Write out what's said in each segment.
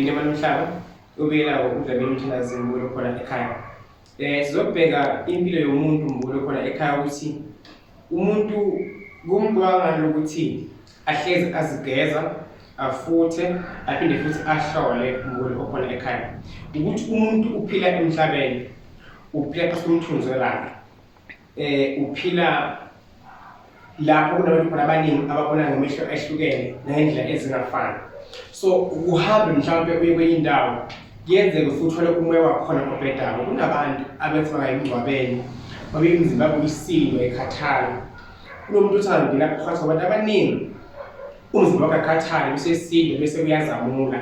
Imali umhlaba ubuyela udlabeni umthandazi mbulo khona ekhaya. Sizobheka impilo yomuntu mbulo khona ekhaya ukuthi umuntu kumqwanga lokuthi ahlezi azigeza, afuthe, aphinde futhi ahlole mbulo okhona ekhaya. Ukuthi umuntu uphila emhlabeni, uphila phansi komthunzi welanga. Uphila lapho kunabantu khona abaningi ababona ngamehlo ahlukene ngendlela ezingafani. So uhambe mhlawumbe uye kwenye indawo kuyenzeka futhi uthole umoya wakhona obhedayo. Kunabantu abethi bangayingcwabeni babe imizimba yabo isilwa ekhathala. Kunomuntu uthanda ngila phakathi kwabantu abaningi umzimba wakhe akhathala bese esilwa bese uyazamula.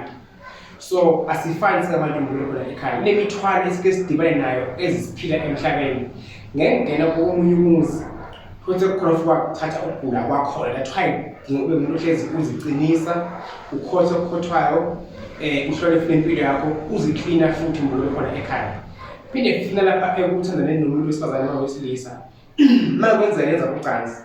So asifani singabantu mbulo khona ekhaya. Kunemithwalo esike sidibane nayo ezisiphila emhlabeni. Ngengena komunye umuzi futhi kukhona futhi wakuthatha ukugula kwakhona. That's why ube umuntu ohlezi uzicinisa, ukhotha okukhothwayo, uhlole futhi impilo yakho, uziklina futhi mbulo khona ekhaya. Phinde funa lapha ekuthandane nomuntu wesifazane noma wesilisa. Makwenzeka yenza ucansi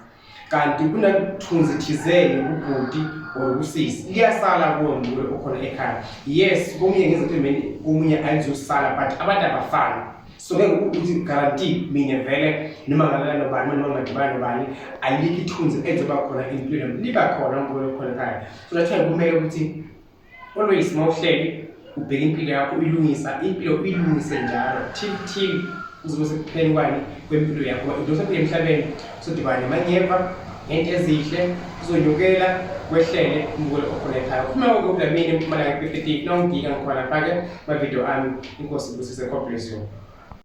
kanti kunathunzi thizeni ubhuti or usisi liyasala kuwo mbulo okhona ekhaya. Yes, komunye ngezinto emini komunye alizosala but abantu abafani. So ngeke ukuthi guarantee mina vele noma ngalala nobani noma ngadibana nobani alikho ithunzi ezoba khona empilweni liba khona mbulo khona ekhaya. So that's why kumele ukuthi always mawuhleli ubheka impilo yakho uyilungisa impilo uyilungise njalo till uzobe sekupheni kwani kwempilo yakho. Into osempilo emhlabeni sodibana manyeva ngento ezihle uzonyukela kwehlele mbulo okhona ekhaya. Uma ukudlamini imali yakho 50 nongika ngikhona phake ma video ami inkosi busise God bless you.